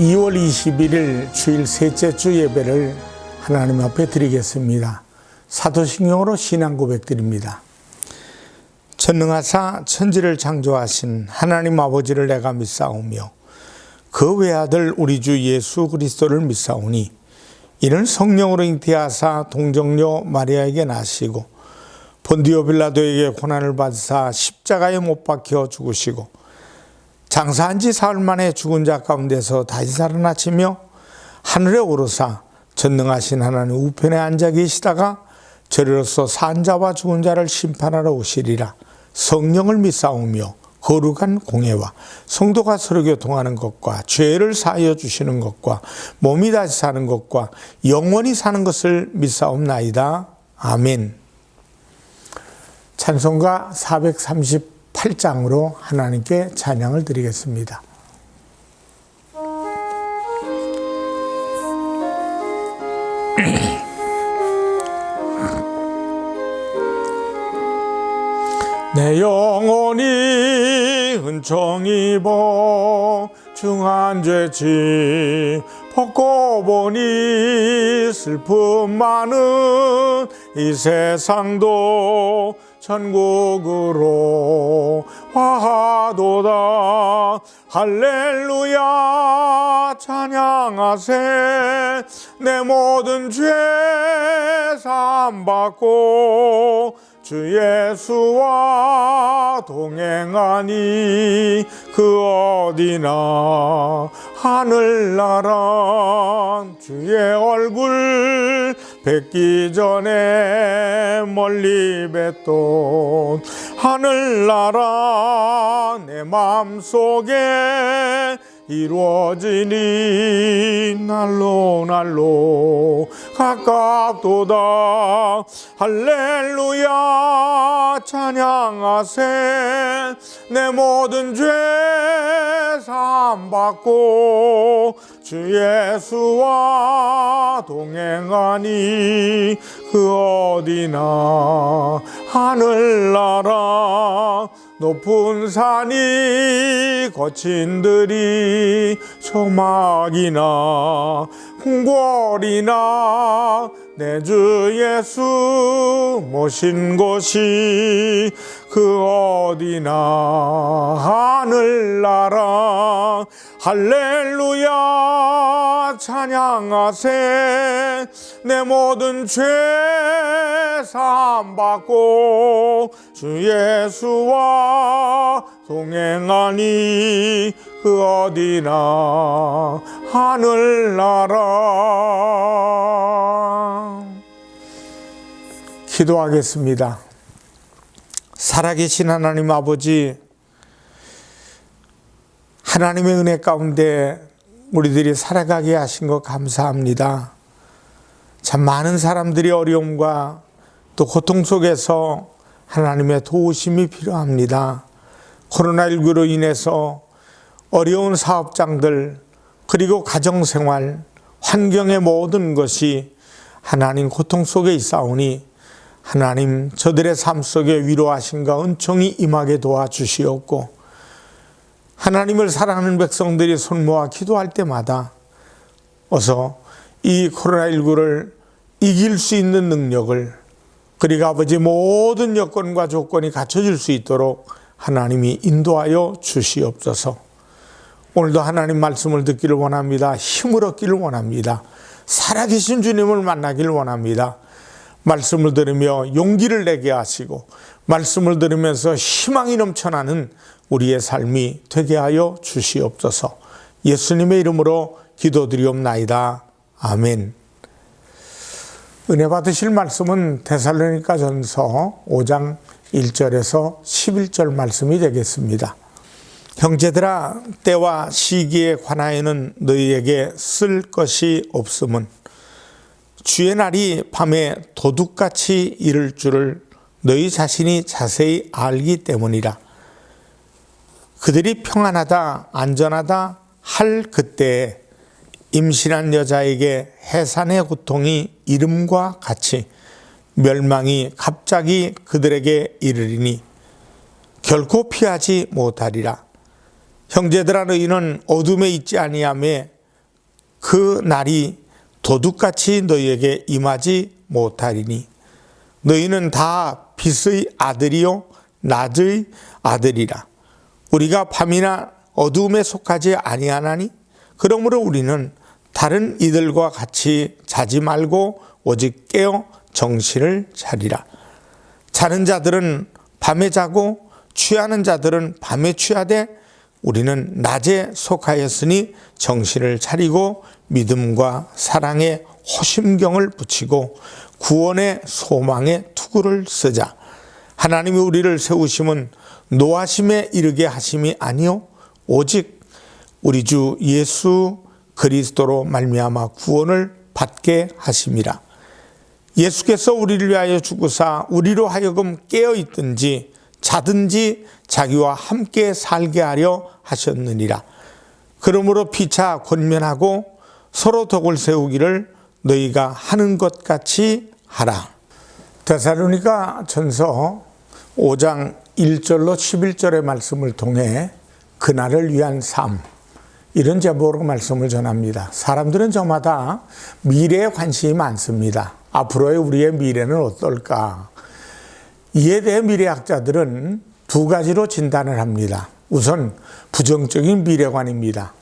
2월 21일 주일 셋째 주 예배를 하나님 앞에 드리겠습니다. 사도신경으로 신앙 고백드립니다. 전능하사 천지를 창조하신 하나님 아버지를 내가 믿사오며 그 외아들 우리 주 예수 그리스도를 믿사오니 이는 성령으로 잉태하사 동정녀 마리아에게 나시고 본디오 빌라도에게 고난을 받으사 십자가에 못 박혀 죽으시고 장사한 지 사흘 만에 죽은 자 가운데서 다시 살아나시며 하늘에 오르사 전능하신 하나님 우편에 앉아 계시다가 저리로서 산 자와 죽은 자를 심판하러 오시리라. 성령을 믿사오며 거룩한 공예와 성도가 서로 교통하는 것과 죄를 사하여 주시는 것과 몸이 다시 사는 것과 영원히 사는 것을 믿사옵나이다. 아멘. 찬송가 438장으로 하나님께 찬양을 드리겠습니다. 내 영혼이 은총 입어 중한 죄짐 벗고 보니 슬픔 많은 이 세상도 천국으로 화하도다. 할렐루야 찬양하세. 내 모든 죄 사함받고 주 예수와 동행하니 그 어디나 하늘나라 주의 얼굴 뵙기 전에 멀리 뵀던 하늘나라 내 마음속에 이루어지니 날로 날로 가깝도다. 할렐루야 찬양하세. 내 모든 죄 사함받고 주 예수와 동행하니 그 어디나 하늘나라 높은 산이 거친 들이 소막이나 궁궐이나 내 주 예수 모신 곳이 그 어디나 하늘나라. 할렐루야 찬양하세. 내 모든 죄 사함받고 주 예수와 동행하니 그 어디나 하늘나라. 기도하겠습니다. 살아계신 하나님 아버지, 하나님의 은혜 가운데 우리들이 살아가게 하신 것 감사합니다. 참 많은 사람들이 어려움과 또 고통 속에서 하나님의 도우심이 필요합니다. 코로나19로 인해서 어려운 사업장들 그리고 가정생활 환경의 모든 것이 하나님 고통 속에 있사오니 하나님 저들의 삶 속에 위로하심과 은총이 임하게 도와주시옵고 하나님을 사랑하는 백성들이 손 모아 기도할 때마다 어서 이 코로나19를 이길 수 있는 능력을 그리고 아버지 모든 여건과 조건이 갖춰질 수 있도록 하나님이 인도하여 주시옵소서. 오늘도 하나님 말씀을 듣기를 원합니다. 힘을 얻기를 원합니다. 살아계신 주님을 만나기를 원합니다. 말씀을 들으며 용기를 내게 하시고 말씀을 들으면서 희망이 넘쳐나는 우리의 삶이 되게 하여 주시옵소서. 예수님의 이름으로 기도드리옵나이다. 아멘. 은혜 받으실 말씀은 데살로니가전서 5장 1절에서 11절 말씀이 되겠습니다. 형제들아 때와 시기에 관하여는 너희에게 쓸 것이 없음은 주의 날이 밤에 도둑같이 이를 줄을 너희 자신이 자세히 알기 때문이라. 그들이 평안하다 안전하다 할 그때에 임신한 여자에게 해산의 고통이 이름과 같이 멸망이 갑자기 그들에게 이르리니 결코 피하지 못하리라. 형제들아 너희는 어둠에 있지 아니하며 그 날이 도둑같이 너희에게 임하지 못하리니 너희는 다 빛의 아들이요 낮의 아들이라. 우리가 밤이나 어두움에 속하지 아니하나니 그러므로 우리는 다른 이들과 같이 자지 말고 오직 깨어 정신을 차리라. 자는 자들은 밤에 자고 취하는 자들은 밤에 취하되 우리는 낮에 속하였으니 정신을 차리고 믿음과 사랑에 호심경을 붙이고 구원의 소망에 투구를 쓰자. 하나님이 우리를 세우심은 노하심에 이르게 하심이 아니요 오직 우리 주 예수 그리스도로 말미암아 구원을 받게 하심이라. 예수께서 우리를 위하여 죽으사 우리로 하여금 깨어 있든지 자든지 자기와 함께 살게 하려 하셨느니라. 그러므로 피차 권면하고 서로 덕을 세우기를 너희가 하는 것 같이 하라. 데살로니가 전서 5장 1절로 11절의 말씀을 통해 그날을 위한 삶, 이런 제목으로 말씀을 전합니다. 사람들은 저마다 미래에 관심이 많습니다. 앞으로의 우리의 미래는 어떨까? 이에 대해 미래학자들은 두 가지로 진단을 합니다. 우선 부정적인 미래관입니다.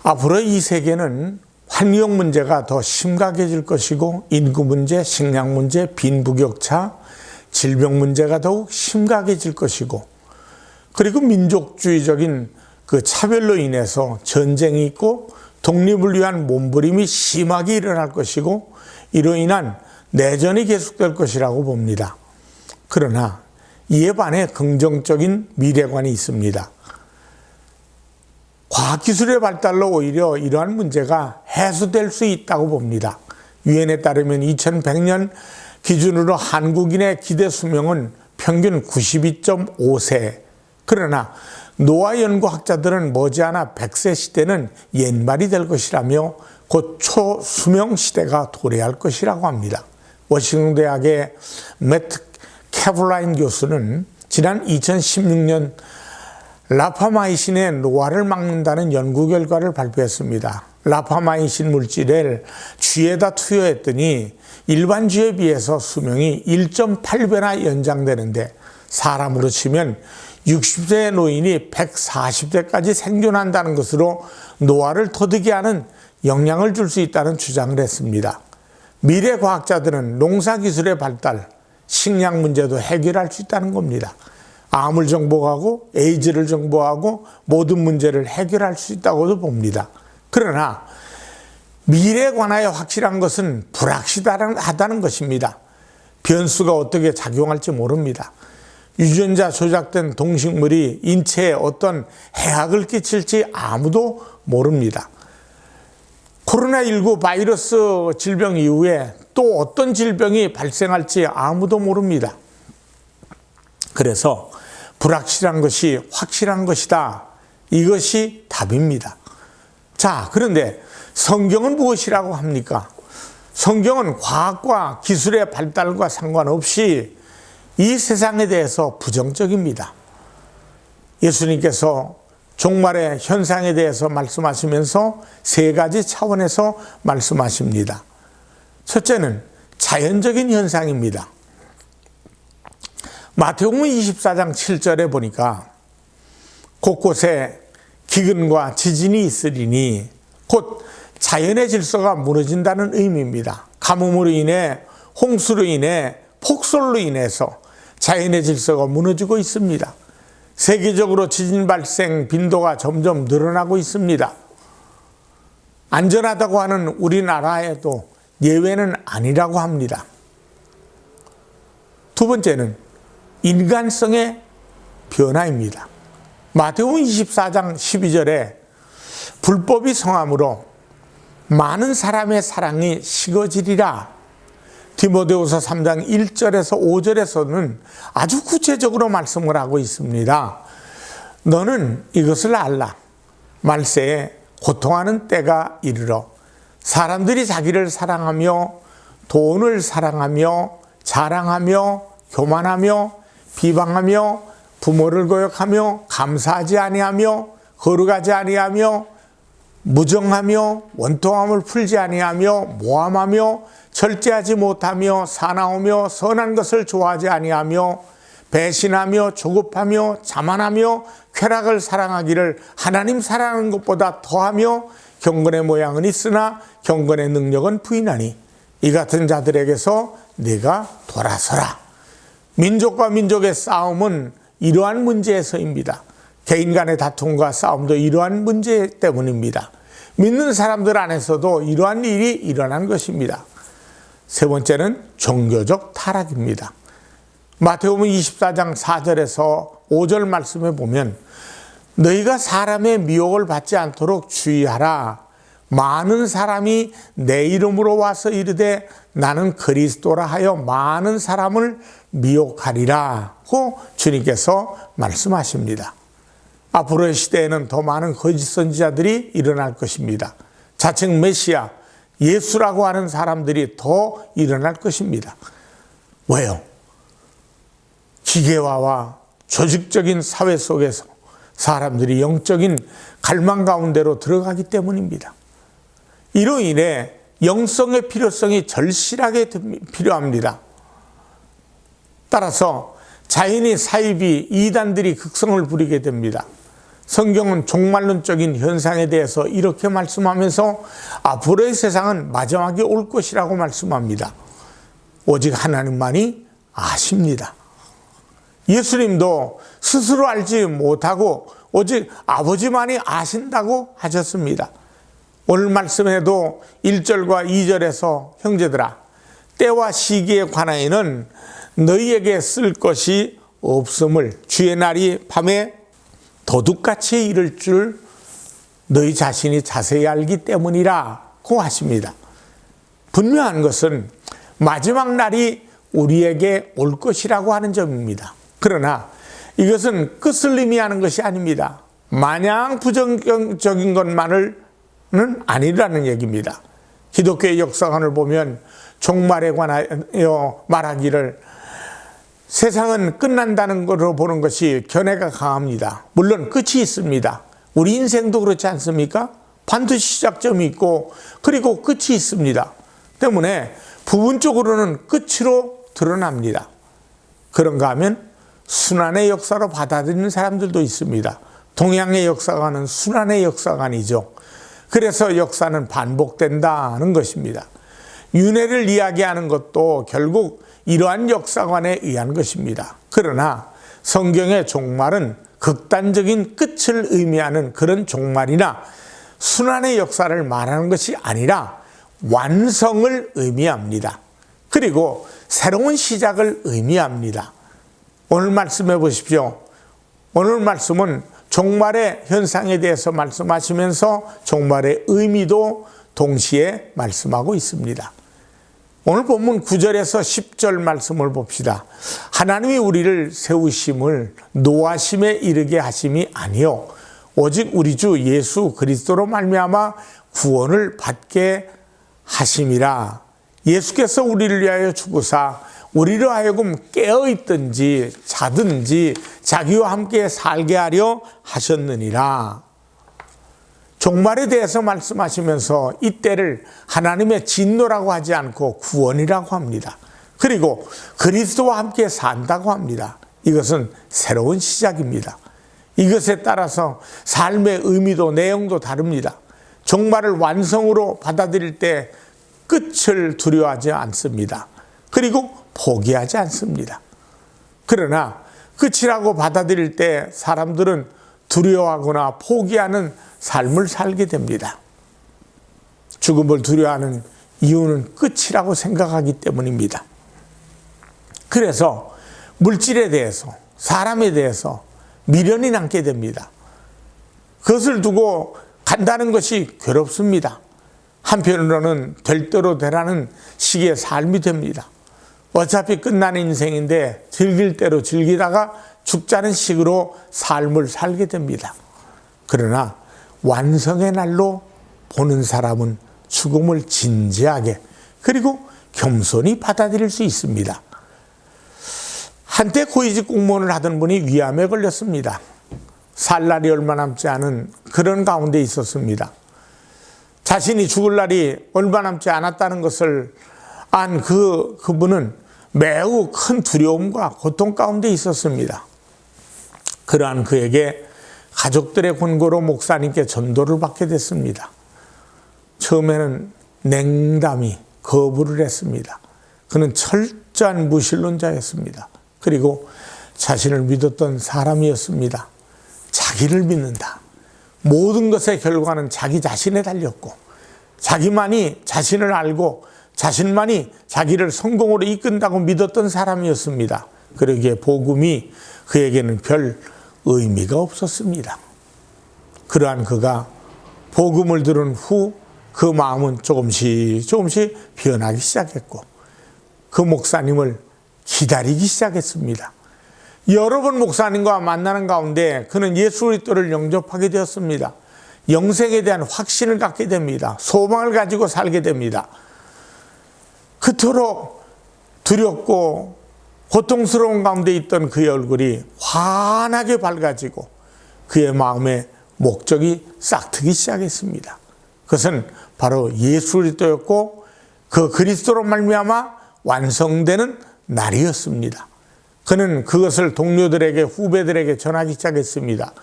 앞으로 이 세계는 환경 문제가 더 심각해질 것이고 인구 문제, 식량 문제, 빈부격차, 질병 문제가 더욱 심각해질 것이고 그리고 민족주의적인 그 차별로 인해서 전쟁이 있고 독립을 위한 몸부림이 심하게 일어날 것이고 이로 인한 내전이 계속될 것이라고 봅니다. 그러나 이에 반해 긍정적인 미래관이 있습니다. 과학기술의 발달로 오히려 이러한 문제가 해소될 수 있다고 봅니다. 유엔에 따르면 2100년 기준으로 한국인의 기대 수명은 평균 92.5세. 그러나 노화 연구학자들은 머지않아 100세 시대는 옛말이 될 것이라며 곧 초수명 시대가 도래할 것이라고 합니다. 워싱턴 대학의 매트 캐블라인 교수는 지난 2016년 라파마이신의 노화를 막는다는 연구 결과를 발표했습니다. 라파마이신 물질을 쥐에다 투여했더니 일반 쥐에 비해서 수명이 1.8배나 연장되는데 사람으로 치면 60세 노인이 140세까지 생존한다는 것으로 노화를 터득이 하는 영향을 줄 수 있다는 주장을 했습니다. 미래 과학자들은 농사기술의 발달, 식량 문제도 해결할 수 있다는 겁니다. 암을 정복하고 에이즈를 정복하고 모든 문제를 해결할 수 있다고도 봅니다. 그러나 미래에 관하여 확실한 것은 불확실하다는 것입니다. 변수가 어떻게 작용할지 모릅니다. 유전자 조작된 동식물이 인체에 어떤 해악을 끼칠지 아무도 모릅니다. 코로나19 바이러스 질병 이후에 또 어떤 질병이 발생할지 아무도 모릅니다. 그래서 불확실한 것이 확실한 것이다. 이것이 답입니다. 자, 그런데 성경은 무엇이라고 합니까? 성경은 과학과 기술의 발달과 상관없이 이 세상에 대해서 부정적입니다. 예수님께서 종말의 현상에 대해서 말씀하시면서 세 가지 차원에서 말씀하십니다. 첫째는 자연적인 현상입니다. 마태복음 24장 7절에 보니까 곳곳에 기근과 지진이 있으리니 곧 자연의 질서가 무너진다는 의미입니다. 가뭄으로 인해, 홍수로 인해, 폭설로 인해서 자연의 질서가 무너지고 있습니다. 세계적으로 지진 발생 빈도가 점점 늘어나고 있습니다. 안전하다고 하는 우리나라에도 예외는 아니라고 합니다. 두 번째는 인간성의 변화입니다. 마태복음 24장 12절에 불법이 성함으로 많은 사람의 사랑이 식어지리라. 디모데후서 3장 1절에서 5절에서는 아주 구체적으로 말씀을 하고 있습니다. 너는 이것을 알라. 말세에 고통하는 때가 이르러 사람들이 자기를 사랑하며 돈을 사랑하며 자랑하며 교만하며 비방하며 부모를 거역하며 감사하지 아니하며 거룩하지 아니하며 무정하며 원통함을 풀지 아니하며 모함하며 절제하지 못하며 사나우며 선한 것을 좋아하지 아니하며 배신하며 조급하며 자만하며 쾌락을 사랑하기를 하나님 사랑하는 것보다 더하며 경건의 모양은 있으나 경건의 능력은 부인하니 이 같은 자들에게서 네가 돌아서라. 민족과 민족의 싸움은 이러한 문제에서입니다. 개인 간의 다툼과 싸움도 이러한 문제 때문입니다. 믿는 사람들 안에서도 이러한 일이 일어난 것입니다. 세 번째는 종교적 타락입니다. 마태복음 24장 4절에서 5절 말씀에 보면 너희가 사람의 미혹을 받지 않도록 주의하라. 많은 사람이 내 이름으로 와서 이르되 나는 그리스도라 하여 많은 사람을 미혹하리라고 주님께서 말씀하십니다. 앞으로의 시대에는 더 많은 거짓 선지자들이 일어날 것입니다. 자칭 메시아, 예수라고 하는 사람들이 더 일어날 것입니다. 왜요? 기계화와 조직적인 사회 속에서 사람들이 영적인 갈망 가운데로 들어가기 때문입니다. 이로 인해 영성의 필요성이 절실하게 필요합니다. 따라서 자연히 사이비 이단들이 극성을 부리게 됩니다. 성경은 종말론적인 현상에 대해서 이렇게 말씀하면서 앞으로의 세상은 마지막이 올 것이라고 말씀합니다. 오직 하나님만이 아십니다. 예수님도 스스로 알지 못하고 오직 아버지만이 아신다고 하셨습니다. 오늘 말씀에도 1절과 2절에서 형제들아 때와 시기에 관하여는 너희에게 쓸 것이 없음을 주의 날이 밤에 도둑같이 이를 줄 너희 자신이 자세히 알기 때문이라고 하십니다. 분명한 것은 마지막 날이 우리에게 올 것이라고 하는 점입니다. 그러나 이것은 끝을 의미하는 것이 아닙니다. 마냥 부정적인 것만은 아니라는 얘기입니다. 기독교의 역사관을 보면 종말에 관하여 말하기를 세상은 끝난다는 것으로 보는 것이 견해가 강합니다. 물론 끝이 있습니다. 우리 인생도 그렇지 않습니까? 반드시 시작점이 있고 그리고 끝이 있습니다. 때문에 부분적으로는 끝으로 드러납니다. 그런가 하면 순환의 역사로 받아들이는 사람들도 있습니다. 동양의 역사관은 순환의 역사관이죠. 그래서 역사는 반복된다는 것입니다. 윤회를 이야기하는 것도 결국 이러한 역사관에 의한 것입니다. 그러나 성경의 종말은 극단적인 끝을 의미하는 그런 종말이나 순환의 역사를 말하는 것이 아니라 완성을 의미합니다. 그리고 새로운 시작을 의미합니다. 오늘 말씀해 보십시오. 오늘 말씀은 종말의 현상에 대해서 말씀하시면서 종말의 의미도 동시에 말씀하고 있습니다. 오늘 본문 9절에서 10절 말씀을 봅시다. 하나님이 우리를 세우심을 노하심에 이르게 하심이 아니요 오직 우리 주 예수 그리스도로 말미암아 구원을 받게 하심이라. 예수께서 우리를 위하여 죽으사 우리로 하여금 깨어있든지 자든지 자기와 함께 살게 하려 하셨느니라. 종말에 대해서 말씀하시면서 이때를 하나님의 진노라고 하지 않고 구원이라고 합니다. 그리고 그리스도와 함께 산다고 합니다. 이것은 새로운 시작입니다. 이것에 따라서 삶의 의미도 내용도 다릅니다. 종말을 완성으로 받아들일 때 끝을 두려워하지 않습니다. 그리고 포기하지 않습니다. 그러나 끝이라고 받아들일 때 사람들은 두려워하거나 포기하는 삶을 살게 됩니다. 죽음을 두려워하는 이유는 끝이라고 생각하기 때문입니다. 그래서 물질에 대해서 사람에 대해서 미련이 남게 됩니다. 그것을 두고 간다는 것이 괴롭습니다. 한편으로는 될 대로 되라는 식의 삶이 됩니다. 어차피 끝나는 인생인데 즐길 대로 즐기다가 죽자는 식으로 삶을 살게 됩니다. 그러나 완성의 날로 보는 사람은 죽음을 진지하게 그리고 겸손히 받아들일 수 있습니다. 한때 고위직 공무원을 하던 분이 위암에 걸렸습니다. 살 날이 얼마 남지 않은 그런 가운데 있었습니다. 자신이 죽을 날이 얼마 남지 않았다는 것을 안 그분은 매우 큰 두려움과 고통 가운데 있었습니다. 그러한 그에게 가족들의 권고로 목사님께 전도를 받게 됐습니다. 처음에는 냉담히 거부를 했습니다. 그는 철저한 무신론자였습니다. 그리고 자신을 믿었던 사람이었습니다. 자기를 믿는다. 모든 것의 결과는 자기 자신에 달렸고 자기만이 자신을 알고 자신만이 자기를 성공으로 이끈다고 믿었던 사람이었습니다. 그러기에 복음이 그에게는 별 의미가 없었습니다. 그러한 그가 복음을 들은 후 그 마음은 조금씩 변하기 시작했고 그 목사님을 기다리기 시작했습니다. 여러 번 목사님과 만나는 가운데 그는 예수 그리스도를 영접하게 되었습니다. 영생에 대한 확신을 갖게 됩니다. 소망을 가지고 살게 됩니다. 그토록 두렵고 고통스러운 가운데 있던 그의 얼굴이 환하게 밝아지고 그의 마음에 목적이 싹트기 시작했습니다. 그것은 바로 예수 그리스도였고 그 그리스도로 말미암아 완성되는 날이었습니다. 그는 그것을 동료들에게 후배들에게 전하기 시작했습니다.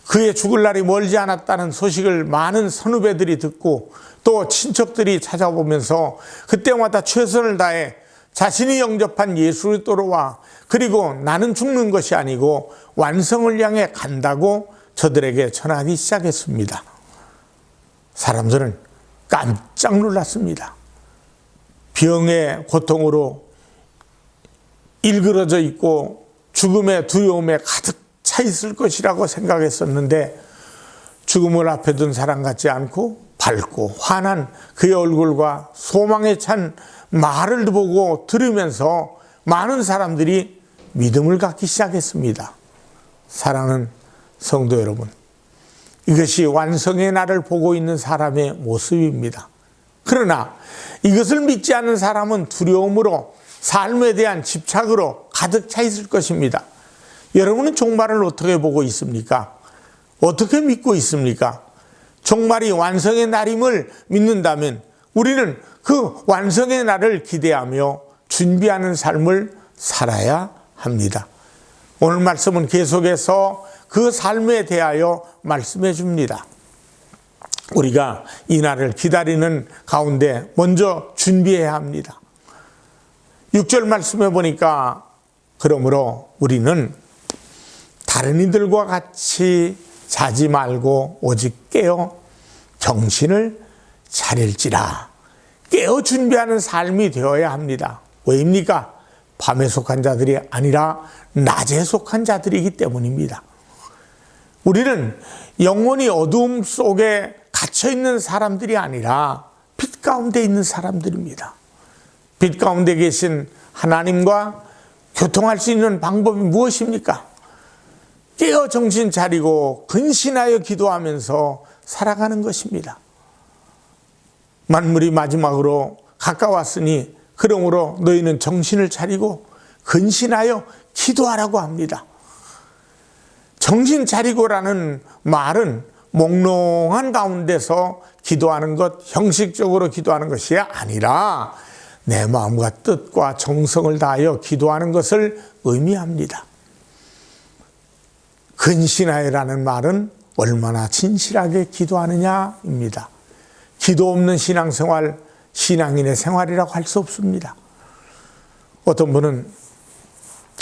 그의 죽을 날이 멀지 않았다는 소식을 많은 선후배들이 듣고 또 친척들이 찾아보면서 그때마다 최선을 다해 자신이 영접한 예수 그리스도로 와 그리고 나는 죽는 것이 아니고 완성을 향해 간다고 저들에게 전하기 시작했습니다. 사람들은 깜짝 놀랐습니다. 병의 고통으로 일그러져 있고 죽음의 두려움에 가득 차 있을 것이라고 생각했었는데 죽음을 앞에 둔 사람 같지 않고 밝고 환한 그의 얼굴과 소망에 찬 말을 보고 들으면서 많은 사람들이 믿음을 갖기 시작했습니다. 사랑하는 성도 여러분, 이것이 완성의 날을 보고 있는 사람의 모습입니다. 그러나 이것을 믿지 않는 사람은 두려움으로 삶에 대한 집착으로 가득 차 있을 것입니다. 여러분은 종말을 어떻게 보고 있습니까? 어떻게 믿고 있습니까? 종말이 완성의 날임을 믿는다면 우리는 그 완성의 날을 기대하며 준비하는 삶을 살아야 합니다. 오늘 말씀은 계속해서 그 삶에 대하여 말씀해 줍니다. 우리가 이 날을 기다리는 가운데 먼저 준비해야 합니다. 6절 말씀해 보니까 그러므로 우리는 다른 이들과 같이 자지 말고 오직 깨어 정신을 차릴지라. 깨어 준비하는 삶이 되어야 합니다. 왜입니까? 밤에 속한 자들이 아니라 낮에 속한 자들이기 때문입니다. 우리는 영원히 어두움 속에 갇혀있는 사람들이 아니라 빛 가운데 있는 사람들입니다. 빛 가운데 계신 하나님과 교통할 수 있는 방법이 무엇입니까? 깨어 정신 차리고 근신하여 기도하면서 살아가는 것입니다. 만물이 마지막으로 가까웠으니 그러므로 너희는 정신을 차리고 근신하여 기도하라고 합니다. 정신 차리고라는 말은 몽롱한 가운데서 기도하는 것, 형식적으로 기도하는 것이 아니라 내 마음과 뜻과 정성을 다하여 기도하는 것을 의미합니다. 근신하여라는 말은 얼마나 진실하게 기도하느냐입니다. 기도 없는 신앙생활, 신앙인의 생활이라고 할 수 없습니다. 어떤 분은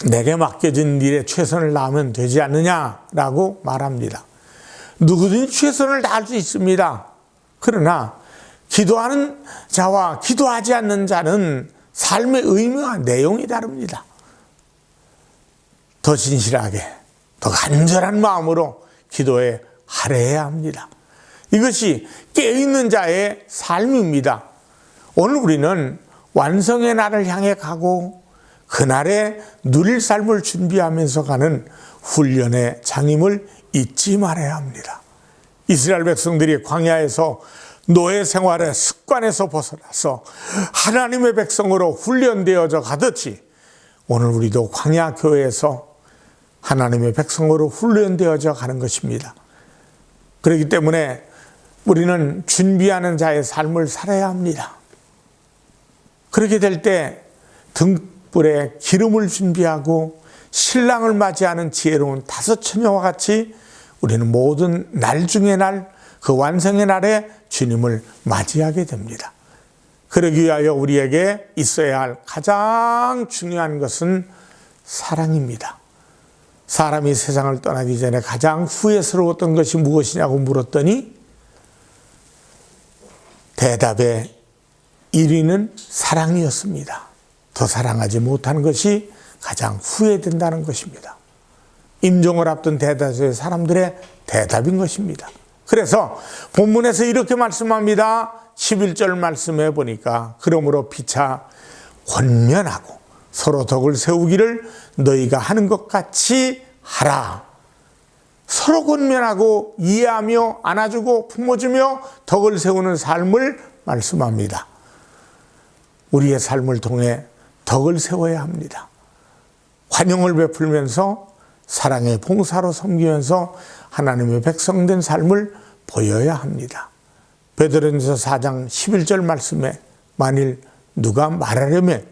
내게 맡겨진 일에 최선을 다하면 되지 않느냐라고 말합니다. 누구든지 최선을 다할 수 있습니다. 그러나 기도하는 자와 기도하지 않는 자는 삶의 의미와 내용이 다릅니다. 더 진실하게, 더 간절한 마음으로 기도에 할애해야 합니다. 이것이 깨어있는 자의 삶입니다. 오늘 우리는 완성의 날을 향해 가고 그날에 누릴 삶을 준비하면서 가는 훈련의 장임을 잊지 말아야 합니다. 이스라엘 백성들이 광야에서 노예 생활의 습관에서 벗어나서 하나님의 백성으로 훈련되어져 가듯이 오늘 우리도 광야 교회에서 하나님의 백성으로 훈련되어져 가는 것입니다. 그렇기 때문에 우리는 준비하는 자의 삶을 살아야 합니다. 그렇게 될 때 등불에 기름을 준비하고 신랑을 맞이하는 지혜로운 다섯 처녀와 같이 우리는 모든 날 중의 날, 그 완성의 날에 주님을 맞이하게 됩니다. 그러기 위하여 우리에게 있어야 할 가장 중요한 것은 사랑입니다. 사람이 세상을 떠나기 전에 가장 후회스러웠던 것이 무엇이냐고 물었더니 대답의 1위는 사랑이었습니다. 더 사랑하지 못한 것이 가장 후회된다는 것입니다. 임종을 앞둔 대다수의 사람들의 대답인 것입니다. 그래서 본문에서 이렇게 말씀합니다. 11절 말씀해 보니까 그러므로 피차 권면하고 서로 덕을 세우기를 너희가 하는 것 같이 하라. 서로 권면하고 이해하며 안아주고 품어주며 덕을 세우는 삶을 말씀합니다. 우리의 삶을 통해 덕을 세워야 합니다. 환영을 베풀면서 사랑의 봉사로 섬기면서 하나님의 백성된 삶을 보여야 합니다. 베드로전서 4장 11절 말씀에 만일 누가 말하려면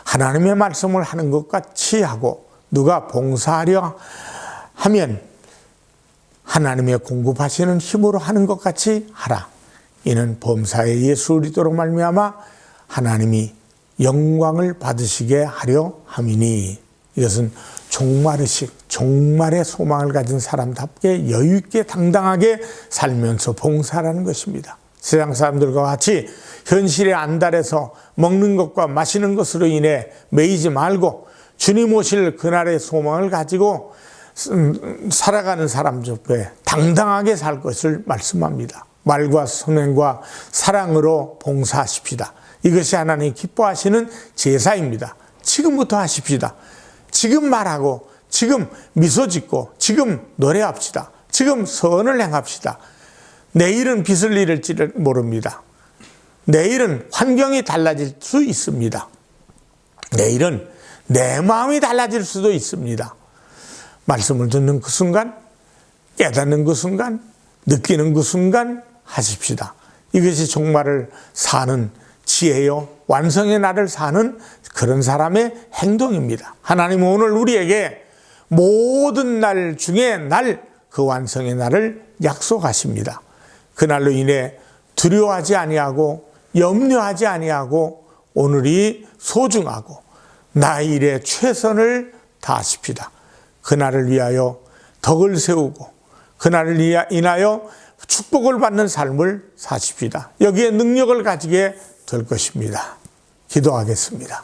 하나님의 말씀을 하는 것 같이 하고 누가 봉사하려 하면 하나님의 공급하시는 힘으로 하는 것 같이 하라. 이는 범사에 예수 그리스도로 말미암아 하나님이 영광을 받으시게 하려 함이니. 이것은 종말의식, 종말의 소망을 가진 사람답게 여유있게 당당하게 살면서 봉사라는 것입니다. 세상 사람들과 같이 현실에 안달해서 먹는 것과 마시는 것으로 인해 매이지 말고 주님 오실 그날의 소망을 가지고 살아가는 사람 옆에 당당하게 살 것을 말씀합니다. 말과 선행과 사랑으로 봉사하십시다. 이것이 하나님 기뻐하시는 제사입니다. 지금부터 하십시다. 지금 말하고 지금 미소 짓고 지금 노래합시다. 지금 선을 행합시다. 내일은 빚을 잃을지를 모릅니다. 내일은 환경이 달라질 수 있습니다. 내일은 내 마음이 달라질 수도 있습니다. 말씀을 듣는 그 순간, 깨닫는 그 순간, 느끼는 그 순간 하십시다. 이것이 종말을 사는 지혜요, 완성의 날을 사는 그런 사람의 행동입니다. 하나님은 오늘 우리에게 모든 날 중에 그 완성의 날을 약속하십니다. 그날로 인해 두려워하지 아니하고 염려하지 아니하고 오늘이 소중하고 나의 일에 최선을 다하십시다. 그날을 위하여 덕을 세우고 그날을 인하여 축복을 받는 삶을 사십시다. 여기에 능력을 가지게 될 것입니다. 기도하겠습니다.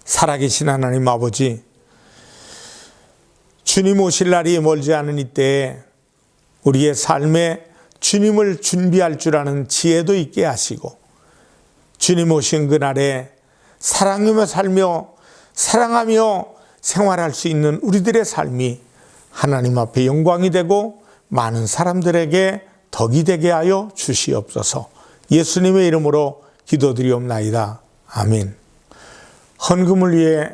살아계신 하나님 아버지, 주님 오실 날이 멀지 않은 이때에 우리의 삶에 주님을 준비할 줄 아는 지혜도 있게 하시고 주님 오신 그날에 사랑하며 살며 사랑하며 생활할 수 있는 우리들의 삶이 하나님 앞에 영광이 되고 많은 사람들에게 덕이 되게 하여 주시옵소서. 예수님의 이름으로 기도드리옵나이다. 아멘. 헌금을 위해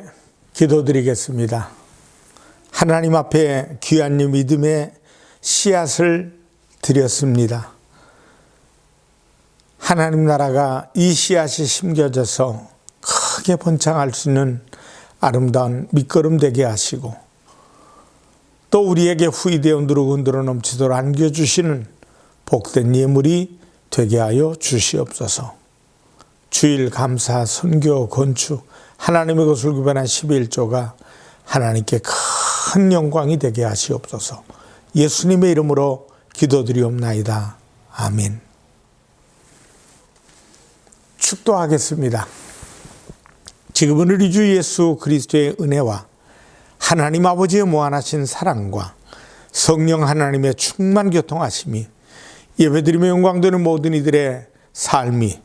기도드리겠습니다. 하나님 앞에 귀한 믿음의 씨앗을 드렸습니다. 하나님 나라가 이 씨앗이 심겨져서 크게 번창할 수 있는 아름다운 밑거름 되게 하시고 또 우리에게 후이되어 누르고 넘치도록 안겨주시는 복된 예물이 되게 하여 주시옵소서. 주일 감사, 선교, 건축, 하나님의 것을 구별한 11조가 하나님께 큰 영광이 되게 하시옵소서. 예수님의 이름으로 기도드리옵나이다. 아멘. 축도하겠습니다. 지금은 우리 주 예수 그리스도의 은혜와 하나님 아버지의 무한하신 사랑과 성령 하나님의 충만 교통하심이 예배드리며 영광되는 모든 이들의 삶이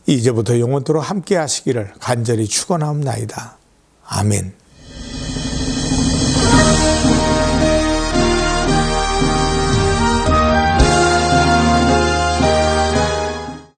이제부터 영원토록 함께 하시기를 간절히 축원하옵나이다. 아멘.